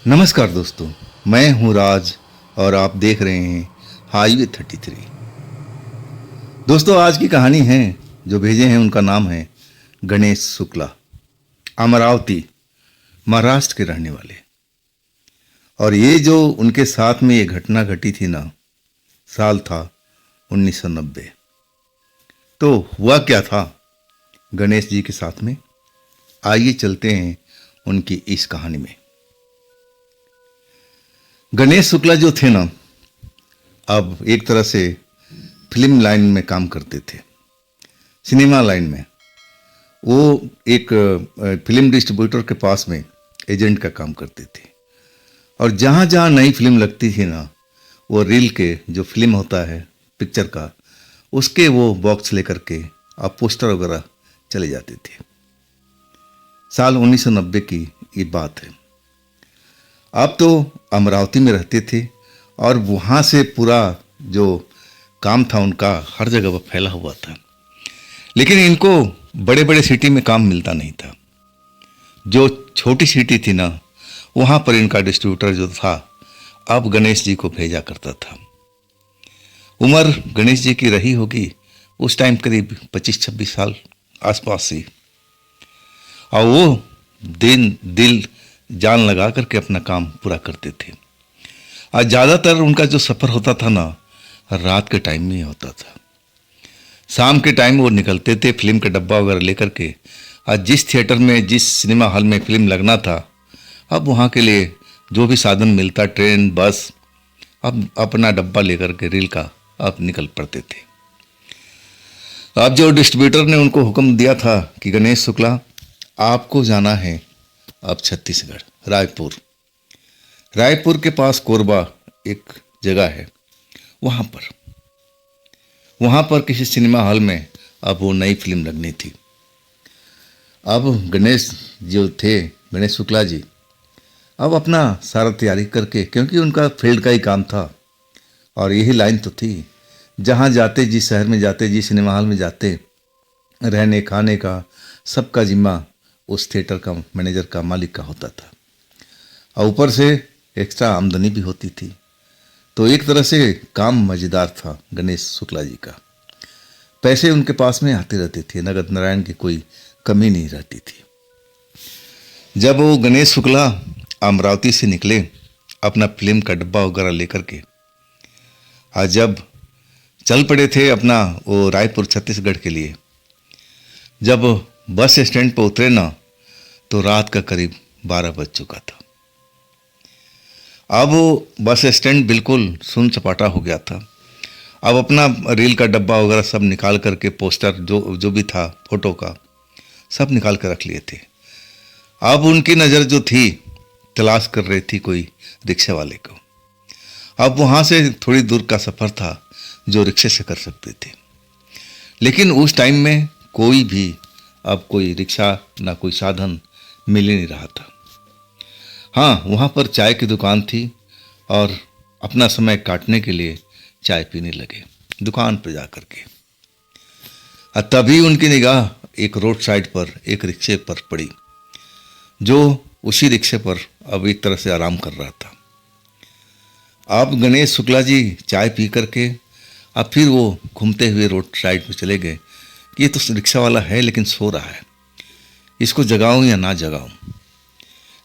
नमस्कार दोस्तों, मैं हूं राज और आप देख रहे हैं हाईवे 33। दोस्तों, आज की कहानी है जो भेजे हैं उनका नाम है गणेश शुक्ला, अमरावती महाराष्ट्र के रहने वाले। और ये जो उनके साथ में ये घटना घटी थी ना, साल था 1990। तो हुआ क्या था गणेश जी के साथ में, आइए चलते हैं उनकी इस कहानी में। गणेश शुक्ला जो थे ना, अब एक तरह से फिल्म लाइन में काम करते थे, सिनेमा लाइन में। वो एक फिल्म डिस्ट्रीब्यूटर के पास में एजेंट का काम करते थे। और जहाँ जहाँ नई फिल्म लगती थी ना, वो रील के जो फिल्म होता है पिक्चर का, उसके वो बॉक्स लेकर के अब पोस्टर वगैरह चले जाते थे। साल 1990 की ये बात है। आप तो अमरावती में रहते थे और वहाँ से पूरा जो काम था उनका हर जगह पर फैला हुआ था। लेकिन इनको बड़े बड़े सिटी में काम मिलता नहीं था। जो छोटी सिटी थी ना, वहाँ पर इनका डिस्ट्रीब्यूटर जो था अब गणेश जी को भेजा करता था। उम्र गणेश जी की रही होगी उस टाइम करीब 25-26 साल आसपास ही। और वो दिल जान लगा करके अपना काम पूरा करते थे। और ज़्यादातर उनका जो सफ़र होता था ना, रात के टाइम में ही होता था। शाम के टाइम वो निकलते थे फिल्म का डब्बा वगैरह लेकर के, और जिस थिएटर में जिस सिनेमा हॉल में फिल्म लगना था, अब वहाँ के लिए जो भी साधन मिलता, ट्रेन बस, अब अपना डब्बा लेकर के रील का अब निकल पड़ते थे। अब जो डिस्ट्रीब्यूटर ने उनको हुक्म दिया था कि गणेश शुक्ला, आपको जाना है अब छत्तीसगढ़, रायपुर के पास कोरबा एक जगह है, वहाँ पर किसी सिनेमा हॉल में अब वो नई फिल्म लगनी थी। अब गणेश जो थे, गणेश शुक्ला जी, अब अपना सारा तैयारी करके, क्योंकि उनका फील्ड का ही काम था और यही लाइन तो थी, जहाँ जाते, जिस शहर में जाते, जिस सिनेमा हॉल में जाते, रहने खाने का सबका जिम्मा उस थिएटर का मैनेजर का, मालिक का होता था। और ऊपर से एक्स्ट्रा आमदनी भी होती थी। तो एक तरह से काम मज़ेदार था गणेश शुक्ला जी का। पैसे उनके पास में आते रहते थे, नगद नारायण की कोई कमी नहीं रहती थी। जब वो गणेश शुक्ला अमरावती से निकले अपना फिल्म का डब्बा वगैरह लेकर के, और जब चल पड़े थे अपना वो रायपुर छत्तीसगढ़ के लिए, जब बस स्टैंड पर उतरे ना, तो रात का करीब 12 बज चुका था। अब वो बस स्टैंड बिल्कुल सुन सपाटा हो गया था। अब अपना रील का डब्बा वगैरह सब निकाल करके, पोस्टर जो भी था फोटो का, सब निकाल कर रख लिए थे। अब उनकी नज़र जो थी, तलाश कर रही थी कोई रिक्शे वाले को। अब वहाँ से थोड़ी दूर का सफ़र था जो रिक्शे से कर सकते थे। लेकिन उस टाइम में कोई भी, अब कोई रिक्शा ना कोई साधन मिल ही नहीं रहा था। हाँ, वहाँ पर चाय की दुकान थी और अपना समय काटने के लिए चाय पीने लगे दुकान पर जा कर के। और तभी उनकी निगाह एक रोड साइड पर एक रिक्शे पर पड़ी, जो उसी रिक्शे पर अब एक तरह से आराम कर रहा था। अब गणेश शुक्ला जी चाय पी करके अब फिर वो घूमते हुए रोड साइड पर चले गए कि ये तो रिक्शा वाला है लेकिन सो रहा है, इसको जगाऊं या ना जगाऊं।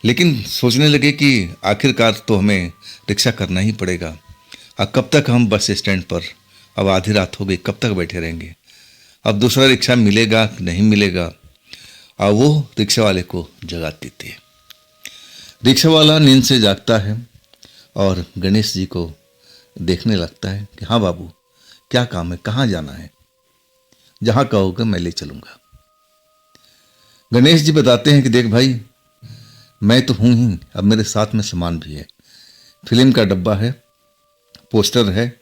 लेकिन सोचने लगे कि आखिरकार तो हमें रिक्शा करना ही पड़ेगा। अब कब तक हम बस स्टैंड पर, अब आधी रात हो गई, कब तक बैठे रहेंगे। अब दूसरा रिक्शा मिलेगा कि नहीं मिलेगा। अब वो रिक्शा वाले को जगाते थे। रिक्शा वाला नींद से जागता है और गणेश जी को देखने लगता है कि हाँ बाबू, क्या काम है, कहाँ जाना है, जहाँ कहोगे मैं ले चलूँगा। गणेश जी बताते हैं कि देख भाई, मैं तो हूँ ही, अब मेरे साथ में सामान भी है, फिल्म का डब्बा है, पोस्टर है,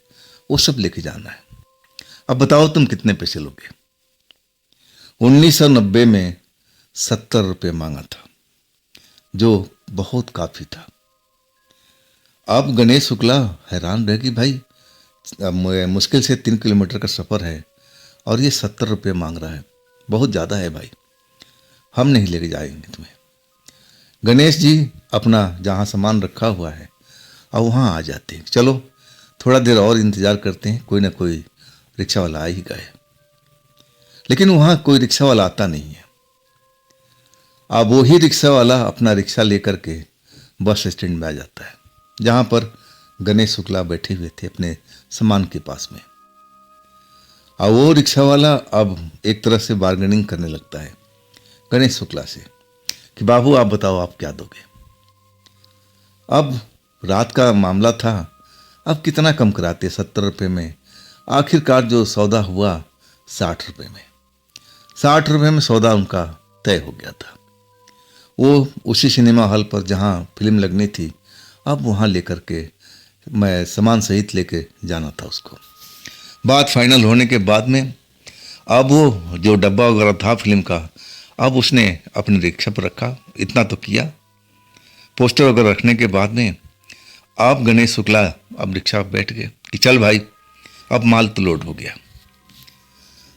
वो सब लेके जाना है। अब बताओ तुम कितने पैसे लोगे। 1990 में 70 रुपये मांगा था, जो बहुत काफ़ी था। अब गणेश शुक्ला हैरान रह कि भाई, मुश्किल से 3 किलोमीटर का सफ़र है और ये 70 रुपये मांग रहा है, बहुत ज़्यादा है भाई, हम नहीं लेके जाएंगे तुम्हें। गणेश जी अपना जहाँ सामान रखा हुआ है अब वहाँ आ जाते हैं, चलो थोड़ा देर और इंतज़ार करते हैं, कोई ना कोई रिक्शा वाला आ ही गए। लेकिन वहाँ कोई रिक्शा वाला आता नहीं है। अब वो ही रिक्शा वाला अपना रिक्शा लेकर के बस स्टैंड में आ जाता है, जहाँ पर गणेश शुक्ला बैठे हुए थे अपने सामान के पास में। अब वो रिक्शा वाला अब एक तरह से बार्गेनिंग करने लगता है गणेश शुक्ला से कि बाबू आप बताओ आप क्या दोगे। अब रात का मामला था, अब कितना कम कराते, 70 रुपये में। आखिरकार जो सौदा हुआ 60 रुपये में। 60 रुपये में सौदा उनका तय हो गया था। वो उसी सिनेमा हॉल पर जहाँ फिल्म लगनी थी, अब वहाँ लेकर के मैं सामान सहित लेके जाना था उसको। बात फाइनल होने के बाद में अब वो जो डब्बा वगैरह था फिल्म का, अब उसने अपने रिक्शा पर रखा। इतना तो किया, पोस्टर वगैरह रखने के बाद में अब गणेश शुक्ला अब रिक्शा पर बैठ गए कि चल भाई अब माल तो लोड हो गया।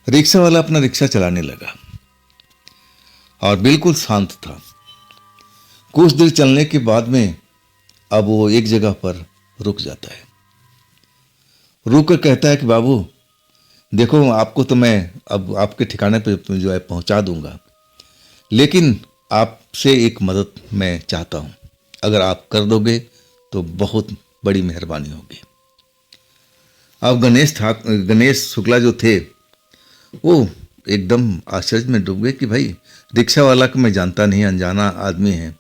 रिक्शा वाला अपना रिक्शा चलाने लगा और बिल्कुल शांत था। कुछ देर चलने के बाद में अब वो एक जगह पर रुक जाता है। रुक कर कहता है कि बाबू देखो, आपको तो मैं अब आपके ठिकाने पे जो है पहुंचा दूंगा, लेकिन आपसे एक मदद मैं चाहता हूं। अगर आप कर दोगे तो बहुत बड़ी मेहरबानी होगी। अब गणेश शुक्ला जो थे वो एकदम आश्चर्य में डूब गए कि भाई रिक्शा वाला को मैं जानता नहीं, अनजाना आदमी है।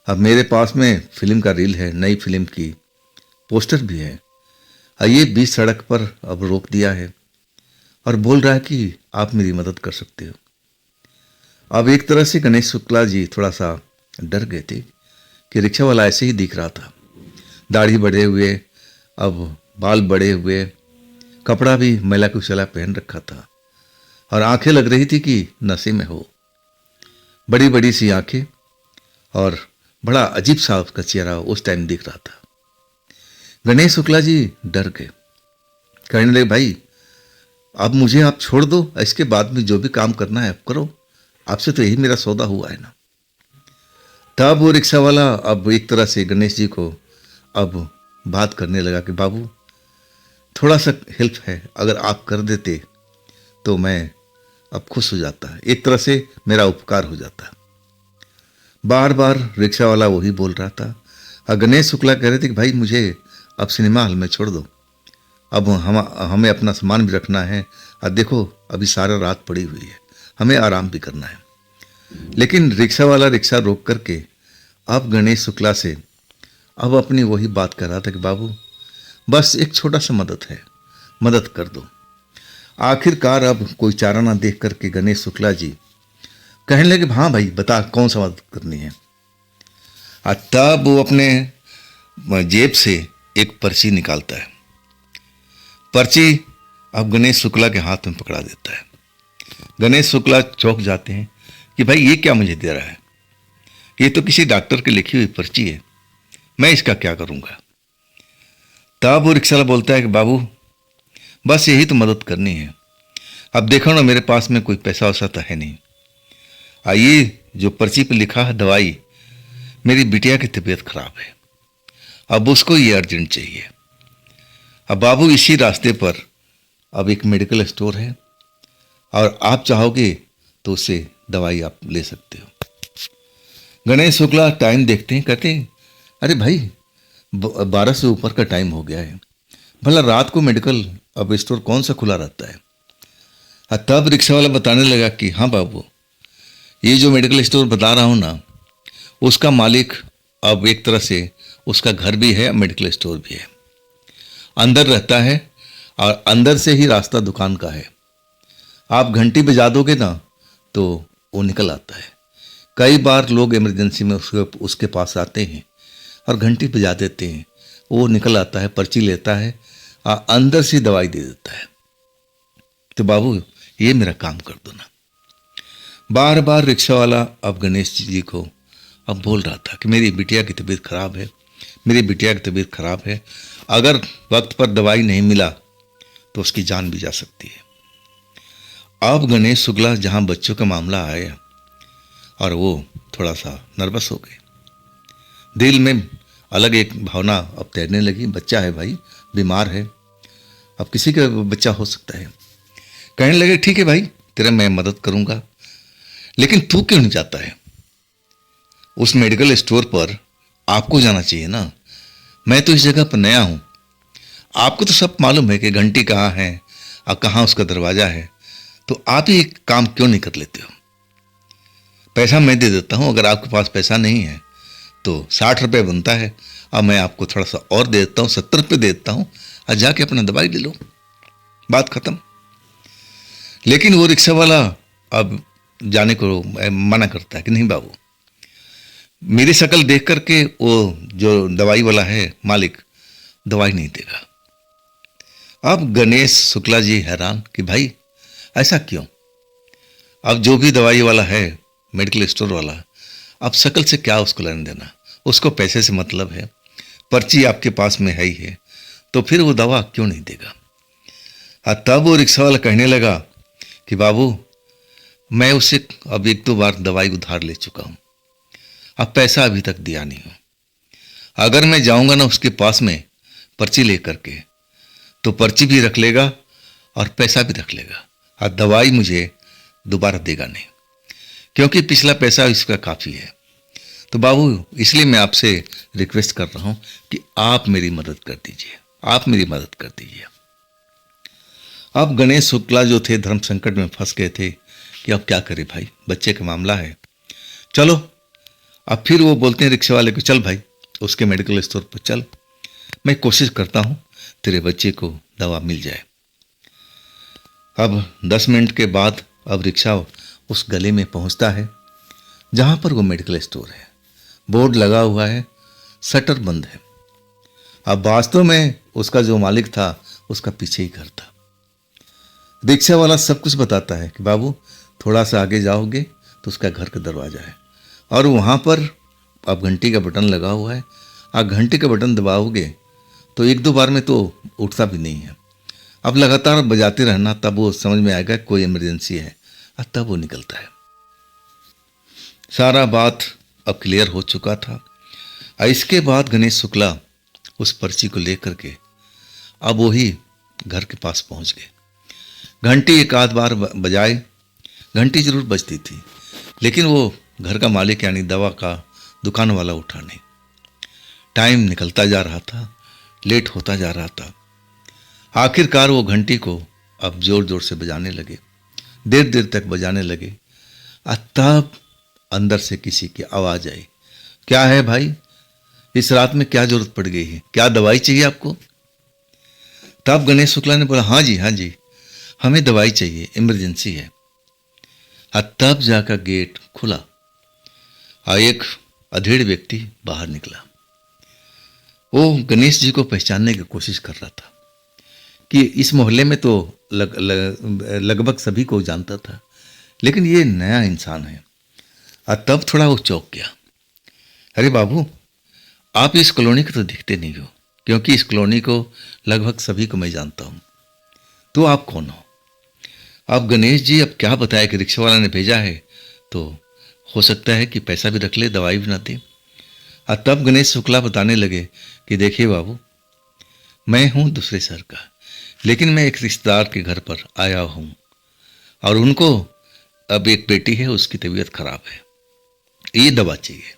अब मेरे पास में फिल्म का रील है, नई फिल्म की पोस्टर भी है, और ये बीच सड़क पर अब रोक दिया है और बोल रहा है कि आप मेरी मदद कर सकते हो। अब एक तरह से गणेश शुक्ला जी थोड़ा सा डर गए थे कि रिक्शा वाला ऐसे ही दिख रहा था, दाढ़ी बढ़े हुए, अब बाल बड़े हुए, कपड़ा भी मैला कुचैला पहन रखा था और आंखें लग रही थी कि नशे में हो। बड़ी बड़ी सी आंखें और बड़ा अजीब सा उसका चेहरा उस टाइम दिख रहा था। गणेश शुक्ला जी डर गए, कहने लगे भाई अब मुझे आप छोड़ दो, इसके बाद में जो भी काम करना है आप करो, आपसे तो यही मेरा सौदा हुआ है ना। तब वो रिक्शा वाला अब एक तरह से गणेश जी को अब बात करने लगा कि बाबू थोड़ा सा हेल्प है, अगर आप कर देते तो मैं अब खुश हो जाता, एक तरह से मेरा उपकार हो जाता। बार बार रिक्शा वाला वही बोल रहा था और गणेश शुक्ला कह रहे थे कि भाई मुझे अब सिनेमा हॉल में छोड़ दो, अब हमें अपना सामान भी रखना है और देखो अभी सारा रात पड़ी हुई है, हमें आराम भी करना है। लेकिन रिक्शा वाला रिक्शा रोक करके अब गणेश शुक्ला से अब अपनी वही बात कर रहा था कि बाबू बस एक छोटा सा मदद है, मदद कर दो। आखिरकार अब कोई चारा ना देख करके गणेश शुक्ला जी कहने लगे हाँ भाई बता कौन सा मदद करनी है। और तब वो अपने जेब से एक पर्ची निकालता है। पर्ची अब गणेश शुक्ला के हाथ में पकड़ा देता है। गणेश शुक्ला चौंक जाते हैं कि भाई ये क्या मुझे दे रहा है, ये तो किसी डॉक्टर की लिखी हुई पर्ची है, मैं इसका क्या करूंगा। तब वो रिक्शा वाला बोलता है कि बाबू बस यही तो मदद करनी है, अब देखो ना मेरे पास में कोई पैसा वैसा तो है नहीं, ये जो पर्ची पे लिखा है दवाई, मेरी बिटिया की तबीयत खराब है, अब उसको ये अर्जेंट चाहिए। अब बाबू इसी रास्ते पर अब एक मेडिकल स्टोर है और आप चाहोगे तो उससे दवाई आप ले सकते हो। गणेश शुक्ला टाइम देखते हैं, कहते हैं अरे भाई 12 से ऊपर का टाइम हो गया है, भला रात को मेडिकल अब स्टोर कौन सा खुला रहता है। तब रिक्शा वाला बताने लगा कि हाँ बाबू ये जो मेडिकल स्टोर बता रहा हूँ ना, उसका मालिक अब एक तरह से उसका घर भी है, मेडिकल स्टोर भी है, अंदर रहता है और अंदर से ही रास्ता दुकान का है। आप घंटी बजा दोगे ना तो वो निकल आता है। कई बार लोग इमरजेंसी में उसके पास आते हैं और घंटी बजा देते हैं, वो निकल आता है, पर्ची लेता है और अंदर से दवाई दे देता है। तो बाबू ये मेरा काम कर दो ना। बार बार रिक्शा वाला अब गणेश जी को अब बोल रहा था कि मेरी बिटिया की तबीयत खराब है, मेरी बिटिया की तबीयत खराब है, अगर वक्त पर दवाई नहीं मिला तो उसकी जान भी जा सकती है। अब गणेश शुक्ला जहाँ बच्चों का मामला आया और वो थोड़ा सा नर्वस हो गए। दिल में अलग एक भावना अब तैरने लगी, बच्चा है भाई, बीमार है, अब किसी का बच्चा हो सकता है। कहने लगे ठीक है भाई, तेरा मैं मदद करूंगा, लेकिन तू क्यों नहीं जाता है उस मेडिकल स्टोर पर? आपको जाना चाहिए ना, मैं तो इस जगह पर नया हूं, आपको तो सब मालूम है कि घंटी कहाँ है और कहाँ उसका दरवाजा है, तो आप ही एक काम क्यों नहीं कर लेते हो? पैसा मैं दे देता हूं, अगर आपके पास पैसा नहीं है तो 60 रुपये बनता है, अब मैं आपको थोड़ा सा और दे देता हूँ, 70 रुपये दे देता हूँ, और जाके अपना दवाई ले लो, बात खत्म। लेकिन वो रिक्शा वाला अब जाने को मना करता है कि नहीं बाबू, मेरी शक्ल देख करके वो जो दवाई वाला है मालिक दवाई नहीं देगा। अब गणेश शुक्ला जी हैरान कि भाई ऐसा क्यों? अब जो भी दवाई वाला है, मेडिकल स्टोर वाला, अब शक्ल से क्या उसको लेने देना, उसको पैसे से मतलब है, पर्ची आपके पास में है ही है, तो फिर वो दवा क्यों नहीं देगा? तब वो रिक्शा वाला कहने लगा कि बाबू, मैं उसे अब 1-2 बार दवाई उधार ले चुका हूं, अब पैसा अभी तक दिया नहीं हूं, अगर मैं जाऊंगा ना उसके पास में पर्ची लेकर के, तो पर्ची भी रख लेगा और पैसा भी रख लेगा, और दवाई मुझे दोबारा देगा नहीं, क्योंकि पिछला पैसा इसका काफ़ी है। तो बाबू, इसलिए मैं आपसे रिक्वेस्ट कर रहा हूं कि आप मेरी मदद कर दीजिए, आप मेरी मदद कर दीजिए। अब गणेश शुक्ला जो थे धर्म संकट में फंस गए थे कि अब क्या करें भाई, बच्चे का मामला है, चलो। अब फिर वो बोलते हैं रिक्शे वाले को, चल भाई उसके मेडिकल स्टोर पर चल, मैं कोशिश करता हूँ तेरे बच्चे को दवा मिल जाए। अब 10 मिनट के बाद अब रिक्शा उस गले में पहुंचता है जहां पर वो मेडिकल स्टोर है, बोर्ड लगा हुआ है, शटर बंद है। अब वास्तव में उसका जो मालिक था उसका पीछे ही घर था। रिक्शा वाला सब कुछ बताता है कि बाबू थोड़ा सा आगे जाओगे तो उसका घर का दरवाजा है, और वहाँ पर अब घंटी का बटन लगा हुआ है, आप घंटी का बटन दबाओगे तो 1-2 बार में तो उठता भी नहीं है, अब लगातार बजाते रहना, तब वो समझ में आएगा कोई इमरजेंसी है, और तब वो निकलता है। सारा बात अब क्लियर हो चुका था। इसके बाद गणेश शुक्ला उस पर्ची को लेकर के अब वही घर के पास पहुंच गए। घंटी एक आध बार बजाए, घंटी जरूर बजती थी, लेकिन वो घर का मालिक यानी दवा का दुकान वाला उठा नहीं। टाइम निकलता जा रहा था, लेट होता जा रहा था। आखिरकार वो घंटी को अब जोर जोर से बजाने लगे, देर देर तक बजाने लगे, और तब अंदर से किसी की आवाज आई, क्या है भाई, इस रात में क्या जरूरत पड़ गई है, क्या दवाई चाहिए आपको? तब गणेश शुक्ला ने बोला, हाँ जी, हमें दवाई चाहिए, इमरजेंसी है। तब जाकर गेट खुला और एक अधेड़ व्यक्ति बाहर निकला। वो गणेश जी को पहचानने की कोशिश कर रहा था कि इस मोहल्ले में तो लगभग सभी को जानता था, लेकिन ये नया इंसान है। और तब थोड़ा वो चौंक गया, अरे बाबू, आप इस कॉलोनी के तो दिखते नहीं हो, क्योंकि इस कॉलोनी को लगभग सभी को मैं जानता हूँ, तो आप कौन हो? अब गणेश जी अब क्या बताया कि रिक्शा वाला ने भेजा है, तो हो सकता है कि पैसा भी रख ले, दवाई भी ना दे। और तब गणेश शुक्ला बताने लगे कि देखिए बाबू, मैं हूँ दूसरे शहर का, लेकिन मैं एक रिश्तेदार के घर पर आया हूँ, और उनको अब एक बेटी है, उसकी तबीयत खराब है, ये दवा चाहिए।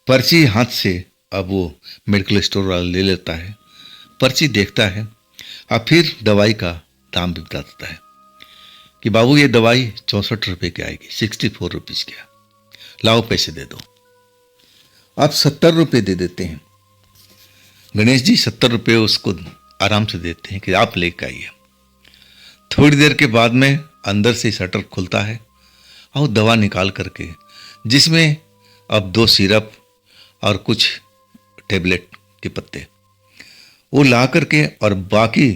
पर्ची हाथ से अब वो मेडिकल स्टोर वाला ले लेता है, पर्ची देखता है और फिर दवाई का दाम भी बता देता है कि बाबू ये दवाई 64 रुपये की आएगी, 64 रुपीज़ की, लाओ पैसे दे दो। आप 70 रुपये दे देते हैं। गणेश जी 70 रुपये उसको आराम से देते हैं कि आप लेकर आइए। थोड़ी देर के बाद में अंदर से शटर खुलता है और दवा निकाल करके, जिसमें अब 2 सिरप और कुछ टेबलेट के पत्ते, वो ला करके और बाकी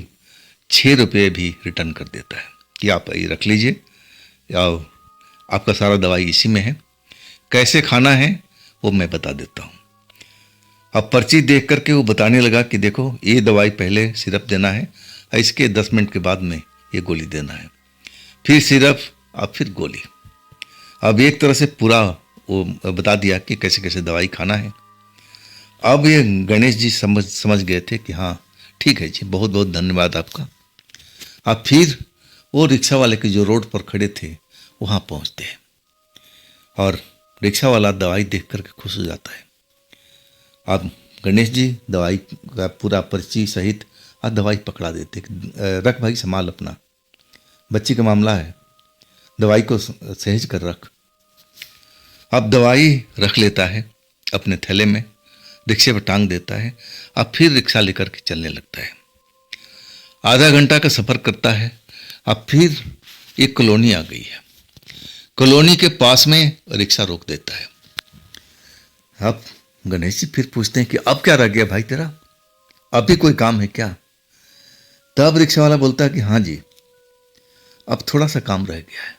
6 रुपये भी रिटर्न कर देता है कि आप ये रख लीजिए, या आपका सारा दवाई इसी में है, कैसे खाना है वो मैं बता देता हूँ। अब पर्ची देख करके वो बताने लगा कि देखो, ये दवाई पहले सिरप देना है, इसके 10 मिनट के बाद में ये गोली देना है, फिर सिरप, अब फिर गोली। अब एक तरह से पूरा वो बता दिया कि कैसे कैसे दवाई खाना है। अब ये गणेश जी समझ गए थे कि हाँ ठीक है जी, बहुत बहुत धन्यवाद आपका। अब फिर वो रिक्शा वाले के जो रोड पर खड़े थे वहाँ पहुँचते हैं और रिक्शा वाला दवाई देख करके खुश हो जाता है। अब गणेश जी दवाई का पूरा पर्ची सहित और दवाई पकड़ा देते, रख भाई संभाल अपना, बच्ची का मामला है, दवाई को सहेज कर रख। अब दवाई रख लेता है अपने थैले में, रिक्शे पर टांग देता है। अब फिर रिक्शा लेकर के चलने लगता है। आधा घंटा का सफ़र करता है। अब फिर एक कॉलोनी आ गई है। कॉलोनी के पास में रिक्शा रोक देता है। अब गणेश जी फिर पूछते हैं कि अब क्या रह गया भाई तेरा, अब भी कोई काम है क्या? तब रिक्शा वाला बोलता है कि हाँ जी, अब थोड़ा सा काम रह गया है।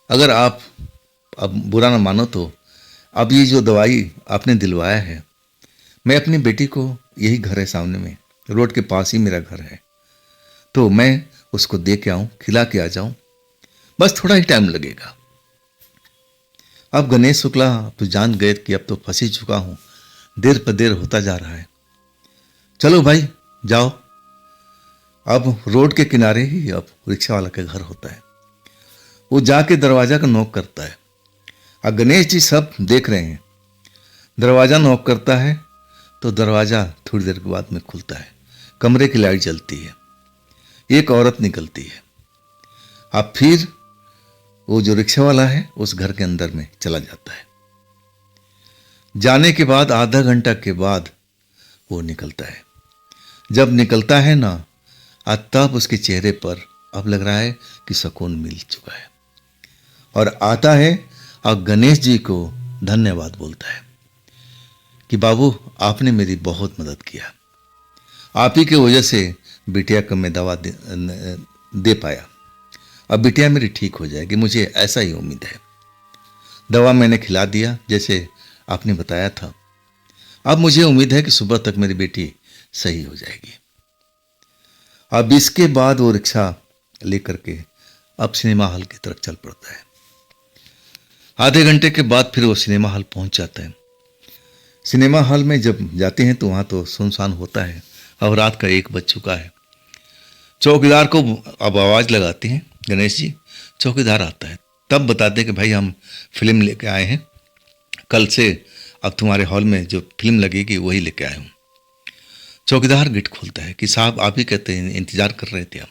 अगर आप अब बुरा ना मानो तो अब ये जो दवाई आपने दिलवाया है, मैं अपनी बेटी को, यही घर है सामने में, रोड के पास ही मेरा घर है, तो मैं उसको दे के आऊँ, खिला के आ जाऊँ, बस थोड़ा ही टाइम लगेगा। अब गणेश शुक्ला तो जान गए कि अब तो फंस ही चुका हूँ, देर पर देर होता जा रहा है, चलो भाई जाओ। अब रोड के किनारे ही अब रिक्शा वाला का घर होता है। वो जाके दरवाजा का नॉक करता है। अब गणेश जी सब देख रहे हैं। दरवाजा नॉक करता है तो दरवाजा थोड़ी देर के बाद में खुलता है। कमरे की लाइट जलती है, एक औरत निकलती है। अब फिर वो जो रिक्शा वाला है उस घर के अंदर में चला जाता है। जाने के बाद आधा घंटा के बाद वो निकलता है। जब निकलता है ना, तब उसके चेहरे पर अब लग रहा है कि सुकून मिल चुका है और आता है और गणेश जी को धन्यवाद बोलता है कि बाबू आपने मेरी बहुत मदद किया, आप ही की वजह से बिटिया को मैं दवा दे पाया। अब बिटिया मेरी ठीक हो जाएगी, मुझे ऐसा ही उम्मीद है। दवा मैंने खिला दिया जैसे आपने बताया था। अब मुझे उम्मीद है कि सुबह तक मेरी बेटी सही हो जाएगी। अब इसके बाद वो रिक्शा लेकर के अब सिनेमा हॉल की तरफ चल पड़ता है। आधे घंटे के बाद फिर वो सिनेमा हॉल पहुंच जाता है। सिनेमा हॉल में जब जाते हैं तो वहाँ तो सुनसान होता है। अब रात का 1 बज चुका है। चौकीदार को अब आवाज़ लगाते हैं गणेश जी। चौकीदार आता है, तब बताते हैं कि भाई हम फिल्म लेके आए हैं, कल से अब तुम्हारे हॉल में जो फिल्म लगेगी वही लेके आए हूँ। चौकीदार गेट खोलता है कि साहब आप ही कहते हैं, इंतज़ार कर रहे थे हम।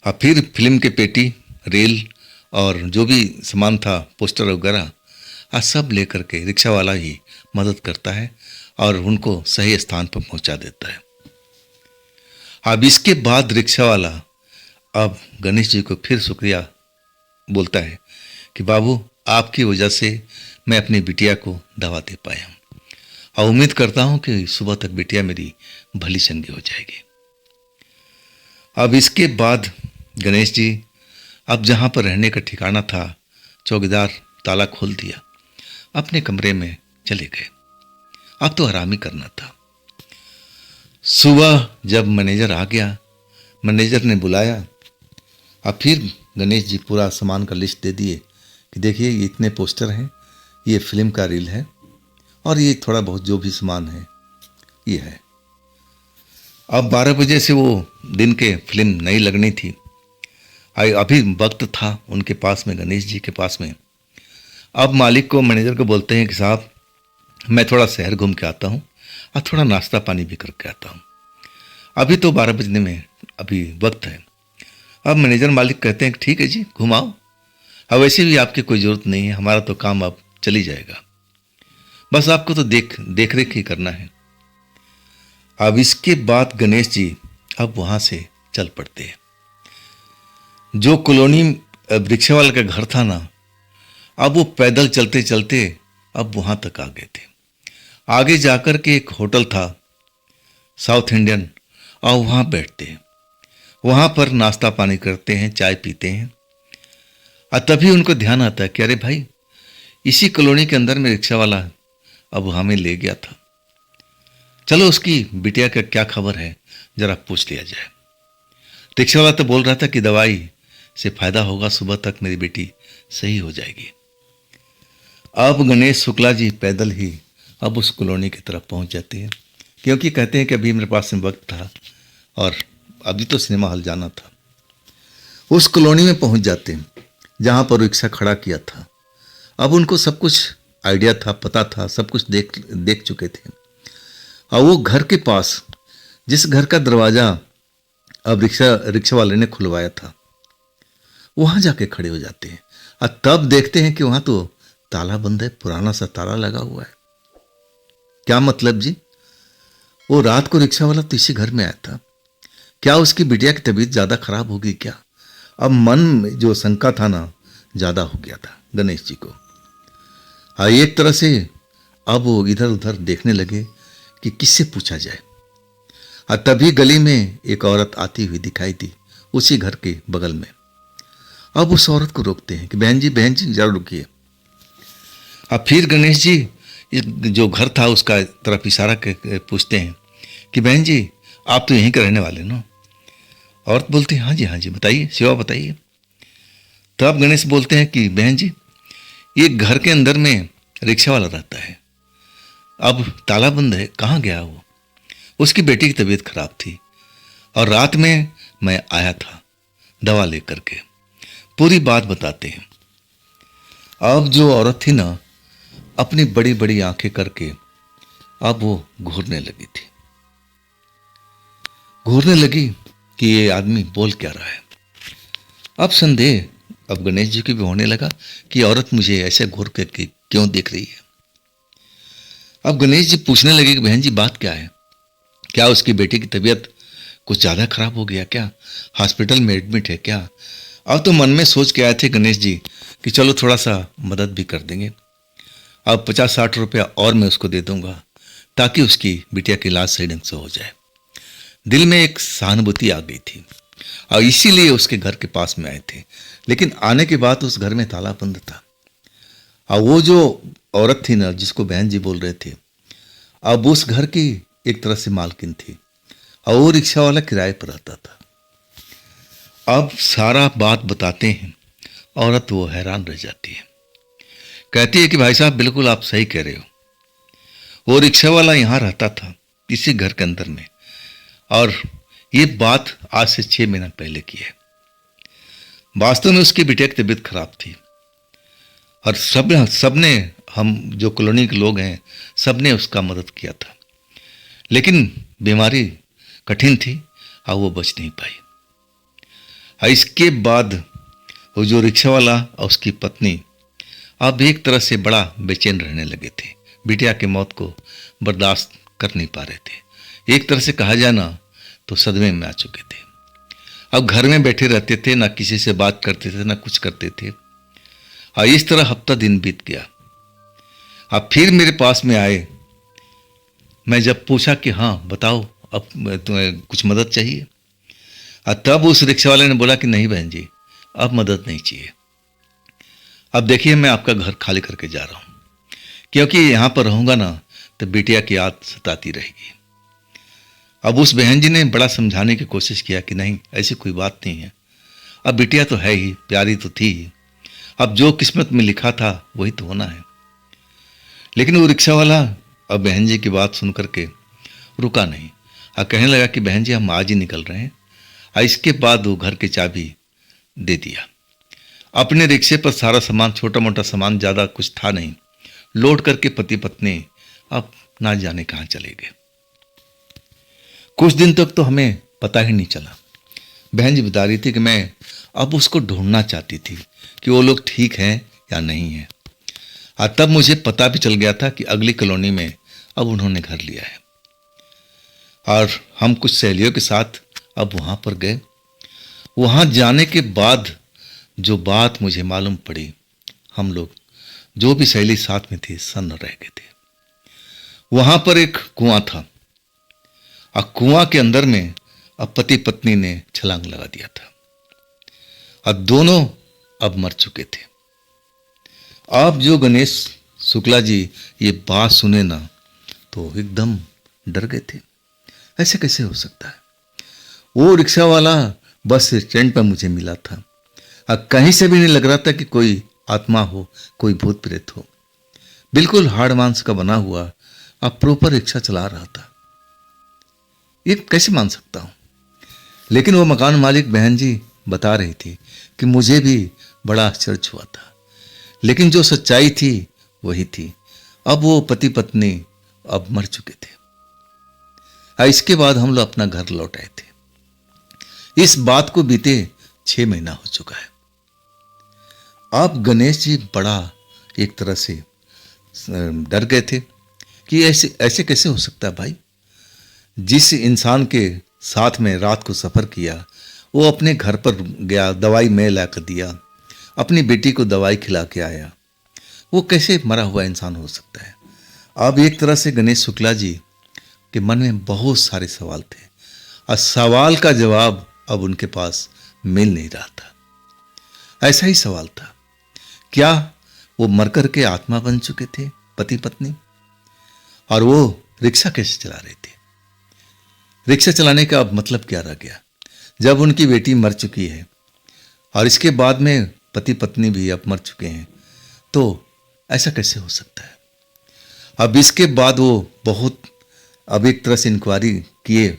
अब फिर फिल्म के पेटी, रेल और जो भी सामान था, पोस्टर वगैरह, आज सब लेकर के रिक्शा वाला ही मदद करता है और उनको सही स्थान पर पहुंचा देता है। अब इसके बाद रिक्शा वाला अब गणेश जी को फिर शुक्रिया बोलता है कि बाबू आपकी वजह से मैं अपनी बिटिया को दवा दे पाया हूँ और उम्मीद करता हूँ कि सुबह तक बिटिया मेरी भली चंगी हो जाएगी। अब इसके बाद गणेश जी अब जहाँ पर रहने का ठिकाना था, चौकीदार ताला खोल दिया, अपने कमरे में चले गए। अब तो आराम ही करना था। सुबह जब मैनेजर आ गया, मैनेजर ने बुलाया। अब फिर गणेश जी पूरा सामान का लिस्ट दे दिए कि देखिए ये इतने पोस्टर हैं, ये फिल्म का रील है और ये थोड़ा बहुत जो भी सामान है ये है। अब 12 बजे से वो दिन के फिल्म नहीं लगनी थी। अभी वक्त था उनके पास में, गणेश जी के पास में। अब मालिक को, मैनेजर को बोलते हैं कि साहब मैं थोड़ा शहर घूम के आता हूँ और थोड़ा नाश्ता पानी भी करके आता हूँ, अभी तो 12 बजने में अभी वक्त है। अब मैनेजर मालिक कहते हैं कि ठीक है जी घुमाओ, अब वैसे भी आपकी कोई ज़रूरत नहीं है, हमारा तो काम अब चली जाएगा, बस आपको तो देख रेख ही करना है। अब इसके बाद गणेश जी अब वहाँ से चल पड़ते हैं। जो कॉलोनी रिक्शा वाले का घर था ना, अब वो पैदल चलते चलते अब वहाँ तक आ गए थे। आगे जाकर के एक होटल था साउथ इंडियन, और वहाँ बैठते हैं, वहाँ पर नाश्ता पानी करते हैं, चाय पीते हैं। और तभी उनको ध्यान आता है कि अरे भाई इसी कॉलोनी के अंदर में रिक्शा वाला अब हमें ले गया था, चलो उसकी बिटिया का क्या खबर है जरा पूछ लिया जाए। रिक्शा वाला तो बोल रहा था कि दवाई से फायदा होगा, सुबह तक मेरी बेटी सही हो जाएगी। अब गणेश शुक्ला जी पैदल ही अब उस कॉलोनी की तरफ पहुंच जाते हैं, क्योंकि कहते हैं कि अभी मेरे पास में वक्त था और अभी तो सिनेमा हॉल जाना था। उस कॉलोनी में पहुंच जाते हैं जहां पर रिक्शा खड़ा किया था। अब उनको सब कुछ आइडिया था, पता था, सब कुछ देख चुके थे। और वो घर के पास जिस घर का दरवाज़ा अब रिक्शा वाले ने खुलवाया था, वहां जाके खड़े हो जाते हैं और तब देखते हैं कि वहां तो ताला बंद है, पुराना सा ताला लगा हुआ है। क्या मतलब जी? वो रात को रिक्शा वाला तो इसी घर में आया था। क्या उसकी बिटिया की तबीयत ज़्यादा खराब होगी क्या? अब मन में जो शंका था ना, ज़्यादा हो गया था गणेश जी को। हाँ, एक तरह से अब वो इधर उधर देखने लगे कि किससे पूछा जाए। और तभी गली में एक औरत आती हुई दिखाई दी, उसी घर के बगल में। अब उस औरत को रोकते हैं कि बहन जी जरा रुकिए। अब फिर गणेश जी जो घर था उसका तरफ इशारा करके पूछते हैं कि बहन जी आप तो यहीं के रहने वाले ना? औरत बोलती है हाँ जी बताइए, सेवा बताइए। तब गणेश बोलते हैं कि बहन जी ये घर के अंदर में रिक्शा वाला रहता है, अब ताला बंद है, कहाँ गया वो? उसकी बेटी की तबीयत खराब थी और रात में मैं आया था दवा लेकर के। पूरी बात बताते हैं। अब जो औरत थी ना, अपनी बड़ी बड़ी आंखें करके अब वो घूरने लगी थी, घूरने लगी कि ये आदमी बोल क्या रहा है। अब संदेह अब गणेश जी की भी होने लगा कि औरत मुझे ऐसे घूर करके क्यों देख रही है। अब गणेश जी पूछने लगे कि बहन जी बात क्या है? क्या उसकी बेटी की तबीयत कुछ ज़्यादा खराब हो गया क्या? हॉस्पिटल में एडमिट है क्या? अब तो मन में सोच के आए थे गणेश जी कि चलो थोड़ा सा मदद भी कर देंगे। अब 50-60 रुपया और मैं उसको दे दूंगा ताकि उसकी बिटिया की इलाज सही ढंग से हो जाए। दिल में एक सहानुभूति आ गई थी और इसीलिए उसके घर के पास में आए थे। लेकिन आने के बाद उस घर में ताला बंद था। और वो जो औरत थी ना, जिसको बहन जी बोल रहे थे, अब उस घर की एक तरह से मालकिन थी और वो रिक्शा वाला किराए पर रहता था। अब सारा बात बताते हैं। औरत वो हैरान रह जाती है, कहती है कि भाई साहब बिल्कुल आप सही कह रहे हो, वो रिक्शा वाला यहाँ रहता था इसी घर के अंदर में, और ये बात आज से 6 महीना पहले की है। वास्तव में उसकी बिटिया की तबीयत खराब थी और सबने हम जो कॉलोनी के लोग हैं सबने उसका मदद किया था, लेकिन बीमारी कठिन थी और वो बच नहीं पाई। और इसके बाद वो जो रिक्शा वाला और उसकी पत्नी अब एक तरह से बड़ा बेचैन रहने लगे थे, बिटिया की मौत को बर्दाश्त कर नहीं पा रहे थे। एक तरह से कहा जाए ना तो सदमे में आ चुके थे। अब घर में बैठे रहते थे, ना किसी से बात करते थे, ना कुछ करते थे। और इस तरह हफ्ता दिन बीत गया। अब फिर मेरे पास में आए। मैं जब पूछा कि हाँ बताओ, अब तुम्हें कुछ मदद चाहिए? और तब उस रिक्शा वाले ने बोला कि नहीं बहन जी, अब मदद नहीं चाहिए। अब देखिए मैं आपका घर खाली करके जा रहा हूँ, क्योंकि यहाँ पर रहूँगा ना तो बिटिया की याद सताती रहेगी। अब उस बहन जी ने बड़ा समझाने की कोशिश किया कि नहीं ऐसी कोई बात नहीं है, अब बिटिया तो है ही, प्यारी तो थी ही, अब जो किस्मत में लिखा था वही तो होना है। लेकिन वो रिक्शा वाला अब बहन जी की बात सुन करके रुका नहीं और कहने लगा कि बहन जी हम आज ही निकल रहे हैं। और इसके बाद वो घर की चाबी दे दिया। अपने रिक्शे पर सारा सामान, छोटा मोटा सामान, ज़्यादा कुछ था नहीं, लोड करके पति पत्नी अब ना जाने कहाँ चले गए। कुछ दिन तक तो हमें पता ही नहीं चला। बहन जी बता रही थी कि मैं अब उसको ढूंढना चाहती थी कि वो लोग ठीक हैं या नहीं हैं। और तब मुझे पता भी चल गया था कि अगली कॉलोनी में अब उन्होंने घर लिया है। और हम कुछ सहेलियों के साथ अब वहाँ पर गए। वहाँ जाने के बाद जो बात मुझे मालूम पड़ी, हम लोग जो भी सहेली साथ में थी सन्न रह गए थे। वहाँ पर एक कुआं था और कुआं के अंदर में अब पति पत्नी ने छलांग लगा दिया था और दोनों अब मर चुके थे। अब जो गणेश शुक्ला जी ये बात सुने ना तो एकदम डर गए थे। ऐसे कैसे हो सकता है? वो रिक्शा वाला बस स्टैंड पर मुझे मिला था और कहीं से भी नहीं लग रहा था कि कोई आत्मा हो, कोई भूत प्रेत हो। बिल्कुल हाड़ मांस का बना हुआ, अब प्रॉपर रिक्शा चला रहा था। ये कैसे मान सकता हूं? लेकिन वो मकान मालिक बहन जी बता रही थी कि मुझे भी बड़ा आश्चर्य हुआ था, लेकिन जो सच्चाई थी वही थी। अब वो पति पत्नी अब मर चुके थे। इसके बाद हम लोग अपना घर लौट आए थे। इस बात को बीते 6 महीना हो चुका है। अब गणेश जी बड़ा एक तरह से डर गए थे कि ऐसे ऐसे कैसे हो सकता है भाई। जिस इंसान के साथ में रात को सफ़र किया, वो अपने घर पर गया, दवाई मैं ला कर दिया, अपनी बेटी को दवाई खिला के आया, वो कैसे मरा हुआ इंसान हो सकता है। अब एक तरह से गणेश शुक्ला जी के मन में बहुत सारे सवाल थे और सवाल का जवाब अब उनके पास मिल नहीं रहा था। ऐसा ही सवाल था, क्या वो मरकर के आत्मा बन चुके थे पति पत्नी, और वो रिक्शा कैसे चला रहे थे। रिक्शा चलाने का अब मतलब क्या रह गया जब उनकी बेटी मर चुकी है और इसके बाद में पति पत्नी भी अब मर चुके हैं, तो ऐसा कैसे हो सकता है। अब इसके बाद वो बहुत अब एक तरह से इंक्वायरी किए,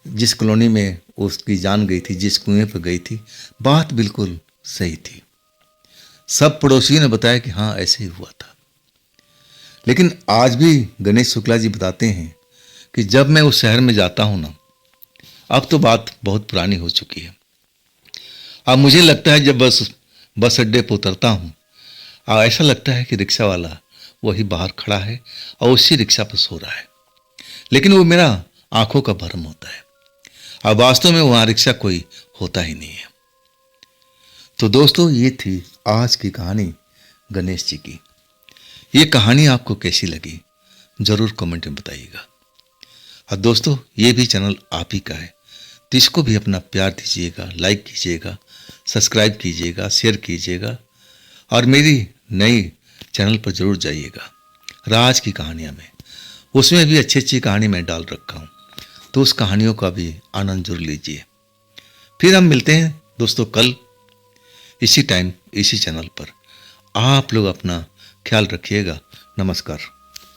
जिस कॉलोनी में उसकी जान गई थी, जिस कुएं पर गई थी, बात बिल्कुल सही थी। सब पड़ोसियों ने बताया कि हाँ ऐसे ही हुआ था। लेकिन आज भी गणेश शुक्ला जी बताते हैं कि जब मैं उस शहर में जाता हूं ना, अब तो बात बहुत पुरानी हो चुकी है, अब मुझे लगता है जब बस अड्डे पर उतरता हूं, ऐसा लगता है कि रिक्शा वाला वही बाहर खड़ा है और उसी रिक्शा पर सो रहा है, लेकिन वो मेरा आंखों का भ्रम होता है। अब वास्तव में वहां रिक्शा कोई होता ही नहीं है। तो दोस्तों, ये थी आज की कहानी गणेश जी की। ये कहानी आपको कैसी लगी जरूर कमेंट में बताइएगा। और दोस्तों, ये भी चैनल आप ही का है, तो इसको भी अपना प्यार दीजिएगा, लाइक कीजिएगा, सब्सक्राइब कीजिएगा, शेयर कीजिएगा, और मेरी नई चैनल पर जरूर जाइएगा राज की कहानियाँ में। उसमें भी अच्छी अच्छी कहानी मैं डाल रखा हूँ, तो उस कहानियों का भी आनंद जरूर लीजिए। फिर हम मिलते हैं दोस्तों कल इसी टाइम इसी चैनल पर। आप लोग अपना ख्याल रखिएगा। नमस्कार।